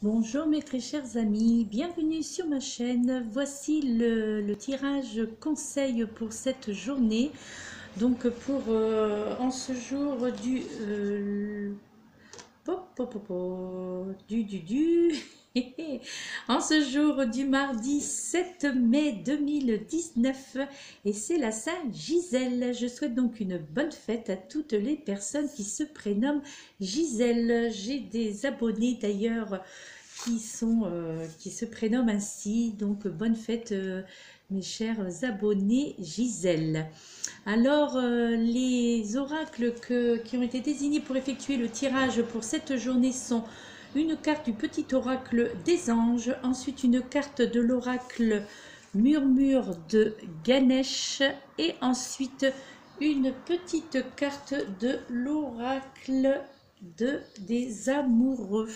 Bonjour mes très chers amis, bienvenue sur ma chaîne. Voici le tirage conseil pour cette journée. Donc en ce jour du en ce jour du mardi 7 mai 2019 et c'est la Sainte Gisèle. Je souhaite donc une bonne fête à toutes les personnes qui se prénomment Gisèle. J'ai des abonnés d'ailleurs qui se prénomment ainsi. Donc bonne fête mes chers abonnés Gisèle. Alors les oracles qui ont été désignés pour effectuer le tirage pour cette journée sont une carte du petit oracle des anges, ensuite une carte de l'oracle murmure de Ganesh et ensuite une petite carte de l'oracle des amoureux.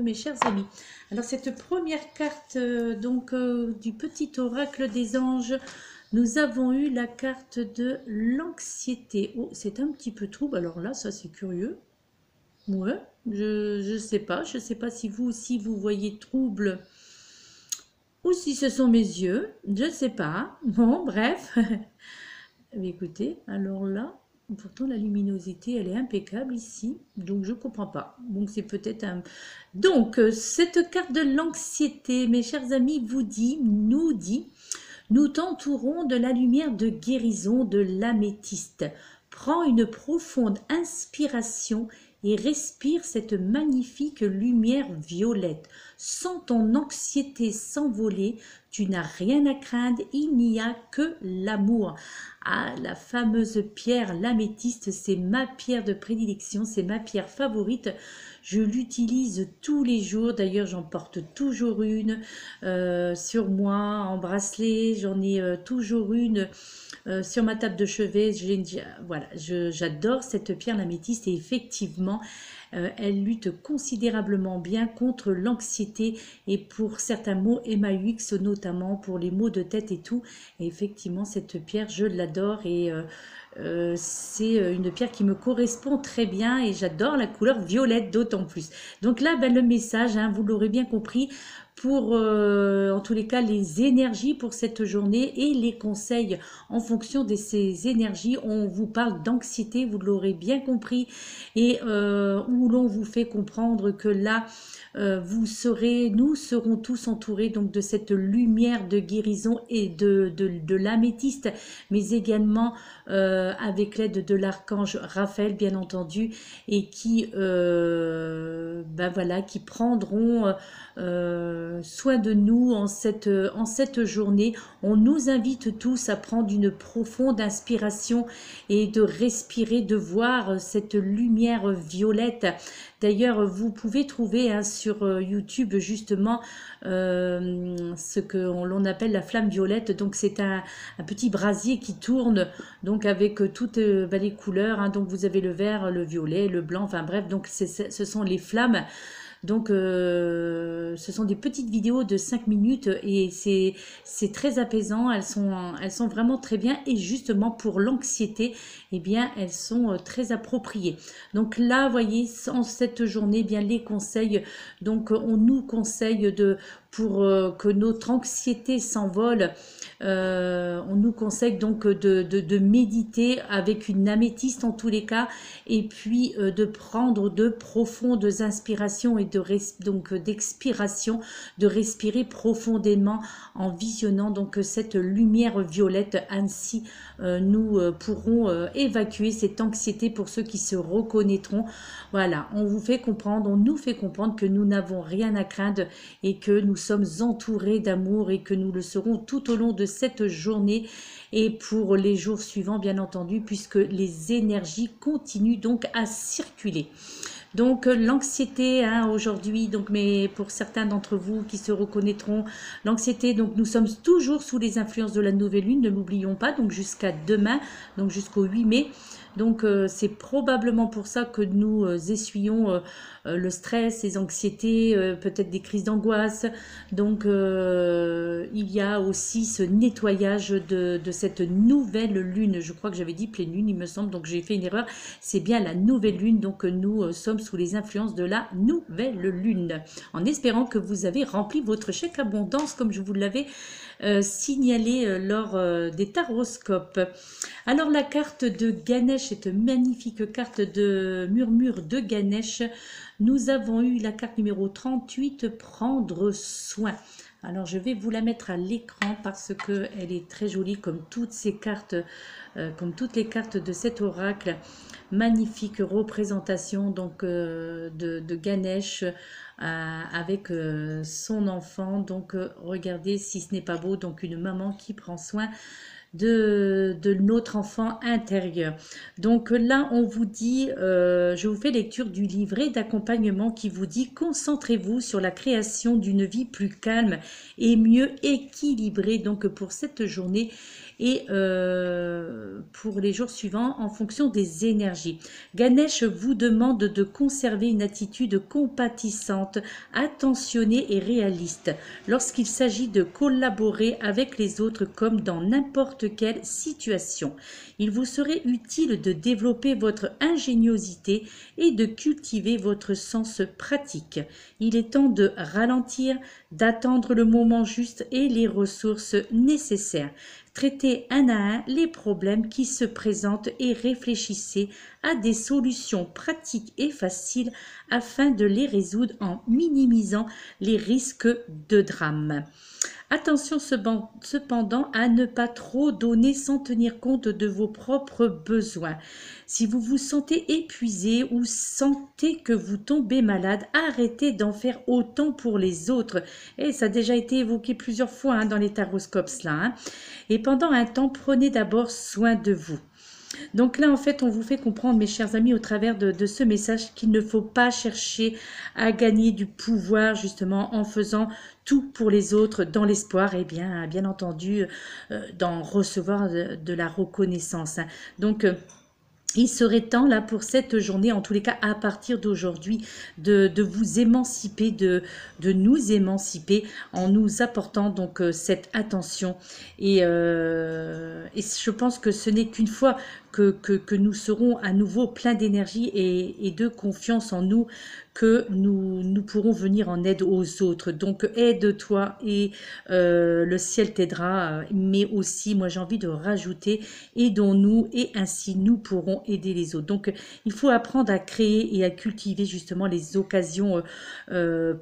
Mes chers amis. Alors cette première carte du petit oracle des anges, nous avons eu la carte de l'anxiété. Oh, c'est un petit peu trouble. Alors là, ça c'est curieux. Ouais, je sais pas. Je sais pas si vous aussi vous voyez trouble ou si ce sont mes yeux. Je ne sais pas. Bon, bref. Mais écoutez, alors là, pourtant la luminosité elle est impeccable ici, donc je comprends pas. Donc c'est peut-être un... Donc cette carte de l'anxiété, mes chers amis, nous dit, nous t'entourons de la lumière de guérison de l'améthyste. Prends une profonde inspiration et respire cette magnifique lumière violette. Sens ton anxiété s'envoler, tu n'as rien à craindre, il n'y a que l'amour. Ah, la fameuse pierre, l'améthyste, c'est ma pierre de prédilection, c'est ma pierre favorite. Je l'utilise tous les jours, d'ailleurs j'en porte toujours une sur moi, en bracelet, j'en ai toujours une sur ma table de chevet. Voilà, j'adore cette pierre, l'améthyste, et effectivement, elle lutte considérablement bien contre l'anxiété et pour certains maux MAUX, notamment pour les maux de tête et tout. Et effectivement, cette pierre, je l'adore et c'est une pierre qui me correspond très bien et j'adore la couleur violette d'autant plus. Donc là, ben, le message, hein, vous l'aurez bien compris, pour en tous les cas les énergies pour cette journée et les conseils en fonction de ces énergies. On vous parle d'anxiété, vous l'aurez bien compris, et où l'on vous fait comprendre que là nous serons tous entourés donc de cette lumière de guérison et de l'améthyste, mais également avec l'aide de l'archange Raphaël bien entendu, et qui ben voilà, qui prendront soin de nous en cette journée. On nous invite tous à prendre une profonde inspiration et de respirer, de voir cette lumière violette. D'ailleurs, vous pouvez trouver hein, sur YouTube justement ce que l'on appelle la flamme violette. Donc c'est un petit brasier qui tourne donc avec toutes les couleurs. Hein. Donc vous avez le vert, le violet, le blanc, enfin bref, donc ce sont les flammes. Donc, ce sont des petites vidéos de 5 minutes et c'est très apaisant. Elles sont vraiment très bien et justement pour l'anxiété, eh bien, elles sont très appropriées. Donc là, vous voyez, en cette journée, eh bien, les conseils, donc on nous conseille pour que notre anxiété s'envole, on nous conseille donc de méditer avec une améthyste en tous les cas, et puis de prendre de profondes inspirations et d'expiration, de respirer profondément en visionnant donc cette lumière violette. Ainsi nous pourrons évacuer cette anxiété pour ceux qui se reconnaîtront. Voilà, on nous fait comprendre que nous n'avons rien à craindre et que nous sommes entourés d'amour et que nous le serons tout au long de cette journée et pour les jours suivants bien entendu, puisque les énergies continuent donc à circuler. Donc l'anxiété hein, aujourd'hui, donc mais pour certains d'entre vous qui se reconnaîtront, l'anxiété, donc nous sommes toujours sous les influences de la nouvelle lune, ne l'oublions pas, donc jusqu'à demain, donc jusqu'au 8 mai. Donc c'est probablement pour ça que nous essuyons le stress, les anxiétés, peut-être des crises d'angoisse. Donc il y a aussi ce nettoyage de cette nouvelle lune. Je crois que j'avais dit pleine lune, il me semble, donc j'ai fait une erreur. C'est bien la nouvelle lune, donc nous sommes sous les influences de la nouvelle lune. En espérant que vous avez rempli votre chèque abondance comme je vous l'avais signalé lors des taroscopes. Alors la carte de Ganesh, cette magnifique carte de murmure de Ganesh, nous avons eu la carte numéro 38, prendre soin. Alors je vais vous la mettre à l'écran parce que elle est très jolie comme toutes ces cartes, comme toutes les cartes de cet oracle. Magnifique représentation donc de Ganesh avec son enfant. Donc regardez si ce n'est pas beau, donc une maman qui prend soin de notre enfant intérieur. Donc là, on vous dit, je vous fais lecture du livret d'accompagnement qui vous dit: concentrez-vous sur la création d'une vie plus calme et mieux équilibrée, donc pour cette journée et pour les jours suivants en fonction des énergies. Ganesh vous demande de conserver une attitude compatissante, attentionnée et réaliste lorsqu'il s'agit de collaborer avec les autres comme dans n'importe quelle situation. Il vous serait utile de développer votre ingéniosité et de cultiver votre sens pratique. Il est temps de ralentir, d'attendre le moment juste et les ressources nécessaires. Traitez un à un les problèmes qui se présentent et réfléchissez à des solutions pratiques et faciles afin de les résoudre en minimisant les risques de drame. Attention cependant à ne pas trop donner sans tenir compte de vos propres besoins. Si vous vous sentez épuisé ou sentez que vous tombez malade, arrêtez d'en faire autant pour les autres. Et ça a déjà été évoqué plusieurs fois dans les taroscopes là. Et pendant un temps, prenez d'abord soin de vous. Donc là, en fait, on vous fait comprendre, mes chers amis, au travers de ce message, qu'il ne faut pas chercher à gagner du pouvoir, justement, en faisant tout pour les autres, dans l'espoir, et bien entendu, d'en recevoir de la reconnaissance. Donc, il serait temps, là, pour cette journée, en tous les cas, à partir d'aujourd'hui, de vous émanciper, de nous émanciper en nous apportant donc cette attention. Et je pense que ce n'est qu'une fois que nous serons à nouveau pleins d'énergie et de confiance en nous que nous pourrons venir en aide aux autres. Donc aide-toi et le ciel t'aidera, mais aussi moi j'ai envie de rajouter: aidons-nous et ainsi nous pourrons aider les autres. Donc il faut apprendre à créer et à cultiver justement les occasions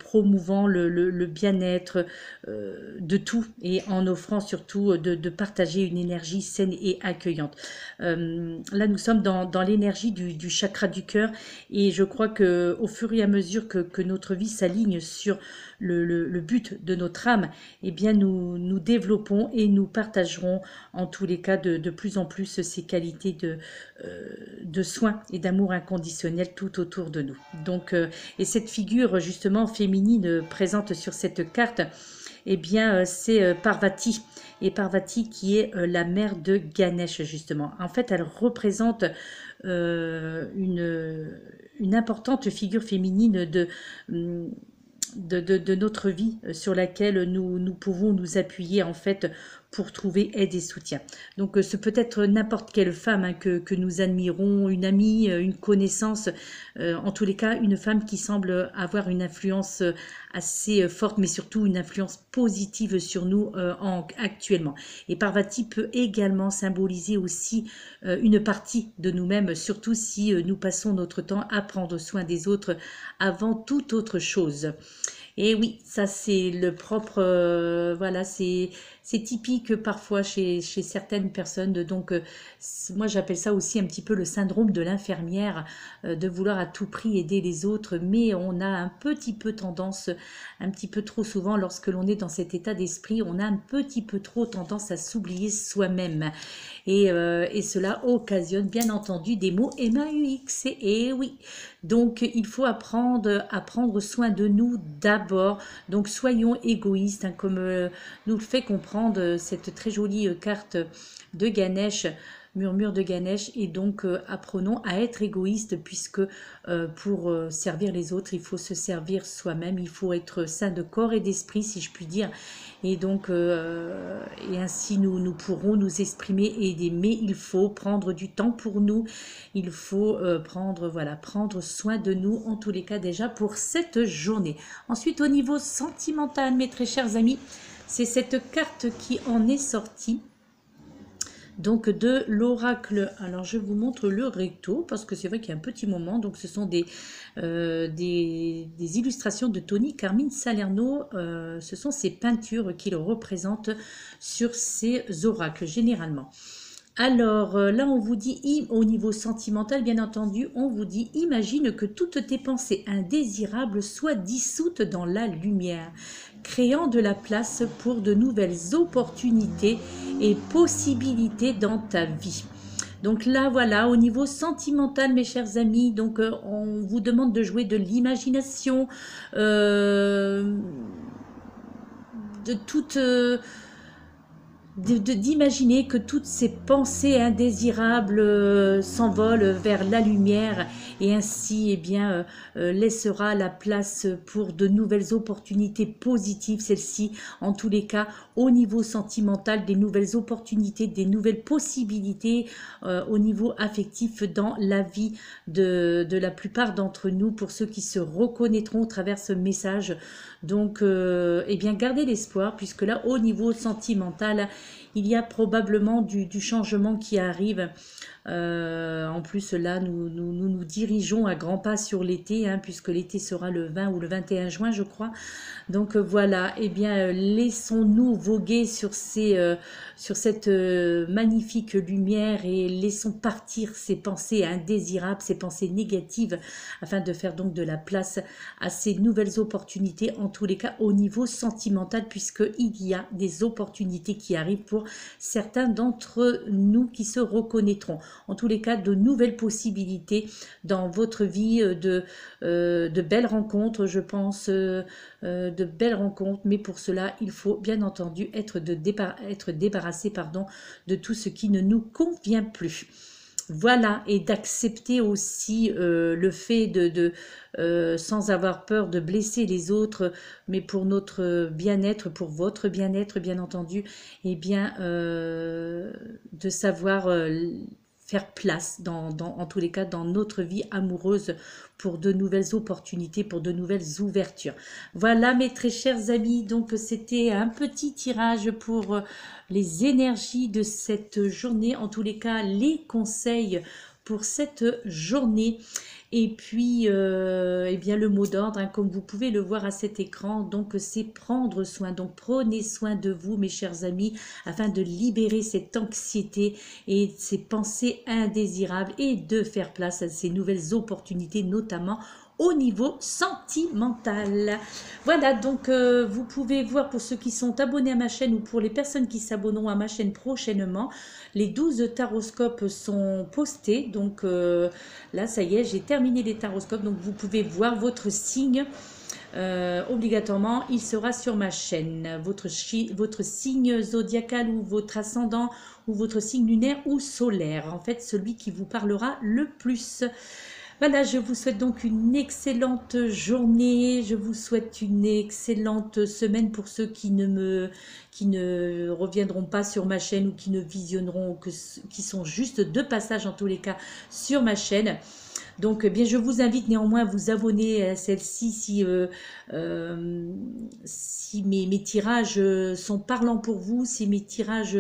promouvant le bien-être de tout, et en offrant surtout de partager une énergie saine et accueillante. Là nous sommes dans l'énergie du chakra du cœur, et je crois que au fur et à mesure que notre vie s'aligne sur le but de notre âme, eh bien nous développons et nous partagerons en tous les cas de plus en plus ces qualités de soins et d'amour inconditionnel tout autour de nous. Donc, et cette figure justement féminine présente sur cette carte, eh bien c'est Parvati. Et Parvati qui est la mère de Ganesh justement. En fait, elle représente une importante figure féminine de notre vie sur laquelle nous pouvons nous appuyer en fait pour trouver aide et soutien. Donc ce peut être n'importe quelle femme que nous admirons, une amie, une connaissance, en tous les cas une femme qui semble avoir une influence assez forte, mais surtout une influence positive sur nous actuellement. Et Parvati peut également symboliser aussi une partie de nous-mêmes, surtout si nous passons notre temps à prendre soin des autres avant toute autre chose. Et oui, ça c'est le propre, voilà, c'est typique parfois chez certaines personnes. Donc moi j'appelle ça aussi un petit peu le syndrome de l'infirmière, de vouloir à tout prix aider les autres, mais on a un petit peu tendance, un petit peu trop souvent lorsque l'on est dans cet état d'esprit, on a un petit peu trop tendance à s'oublier soi-même. Et cela occasionne bien entendu des mots MAUX. Et oui, donc il faut apprendre à prendre soin de nous d'abord. Donc soyons égoïstes, comme nous le fait comprendre cette très jolie carte de Ganesh. murmure de Ganesh. Et donc, apprenons à être égoïste, puisque pour servir les autres, il faut se servir soi-même. Il faut être sain de corps et d'esprit, si je puis dire. Et donc, et ainsi, nous pourrons nous exprimer et aider. Mais il faut prendre du temps pour nous. Il faut prendre soin de nous, en tous les cas, déjà pour cette journée. Ensuite, au niveau sentimental, mes très chers amis, c'est cette carte qui en est sortie. Donc de l'oracle, alors je vous montre le recto, parce que c'est vrai qu'il y a un petit moment, donc ce sont des illustrations de Tony Carmine Salerno, ce sont ces peintures qu'il représente sur ces oracles généralement. Alors là on vous dit, au niveau sentimental bien entendu, on vous dit, imagine que toutes tes pensées indésirables soient dissoutes dans la lumière, créant de la place pour de nouvelles opportunités et possibilités dans ta vie. Donc là, voilà, au niveau sentimental, mes chers amis, donc on vous demande de jouer de l'imagination, de toute... d'imaginer que toutes ces pensées indésirables s'envolent vers la lumière, et ainsi laissera la place pour de nouvelles opportunités positives, celles-ci en tous les cas au niveau sentimental, des nouvelles opportunités, des nouvelles possibilités au niveau affectif dans la vie de la plupart d'entre nous, pour ceux qui se reconnaîtront au travers ce message. Donc gardez l'espoir, puisque là au niveau sentimental il y a probablement du changement qui arrive. En plus là nous dirigeons à grands pas sur l'été, puisque l'été sera le 20 ou le 21 juin je crois. Donc voilà, laissons-nous voguer sur cette magnifique lumière, et laissons partir ces pensées indésirables, ces pensées négatives, afin de faire donc de la place à ces nouvelles opportunités, en tous les cas au niveau sentimental, puisqu'il y a des opportunités qui arrivent pour certains d'entre nous qui se reconnaîtront. En tous les cas, de nouvelles possibilités dans votre vie, de belles rencontres, je pense, de belles rencontres, mais pour cela, il faut bien entendu être débarrassé de tout ce qui ne nous convient plus. Voilà, et d'accepter aussi le fait sans avoir peur de blesser les autres, mais pour notre bien-être, pour votre bien-être bien entendu, de savoir faire place en tous les cas dans notre vie amoureuse, pour de nouvelles opportunités, pour de nouvelles ouvertures. Voilà mes très chers amis, donc c'était un petit tirage pour les énergies de cette journée, en tous les cas les conseils pour cette journée. Et puis, le mot d'ordre, comme vous pouvez le voir à cet écran, donc c'est prendre soin. Donc prenez soin de vous, mes chers amis, afin de libérer cette anxiété et ces pensées indésirables, et de faire place à ces nouvelles opportunités, notamment au niveau sentimental. Voilà, donc vous pouvez voir, pour ceux qui sont abonnés à ma chaîne, ou pour les personnes qui s'abonneront à ma chaîne prochainement, les 12 taroscopes sont postés. Donc là, ça y est, j'ai terminé les taroscopes. Donc vous pouvez voir votre signe. Obligatoirement, il sera sur ma chaîne. Votre signe zodiacal, ou votre ascendant, ou votre signe lunaire ou solaire. En fait, celui qui vous parlera le plus. Voilà, je vous souhaite donc une excellente journée, je vous souhaite une excellente semaine pour ceux qui ne reviendront pas sur ma chaîne, ou qui ne visionneront, qui sont juste de passage en tous les cas sur ma chaîne. Donc, je vous invite néanmoins à vous abonner à celle-ci si mes tirages sont parlants pour vous, si mes tirages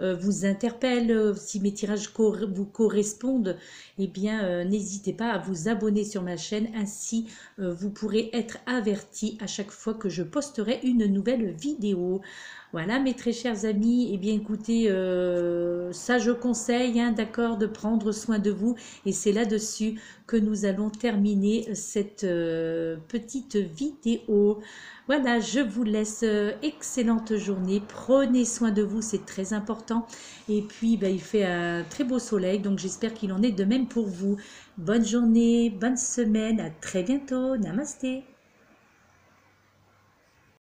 vous interpellent, si mes tirages vous correspondent. N'hésitez pas à vous abonner sur ma chaîne, ainsi vous pourrez être averti à chaque fois que je posterai une nouvelle vidéo. Voilà mes très chers amis, écoutez, ça je conseille, d'accord, de prendre soin de vous, et c'est là-dessus que nous allons terminer cette petite vidéo. Voilà, je vous laisse, excellente journée, prenez soin de vous, c'est très important, et puis il fait un très beau soleil, donc j'espère qu'il en est de même pour vous. Bonne journée, bonne semaine, à très bientôt, namasté.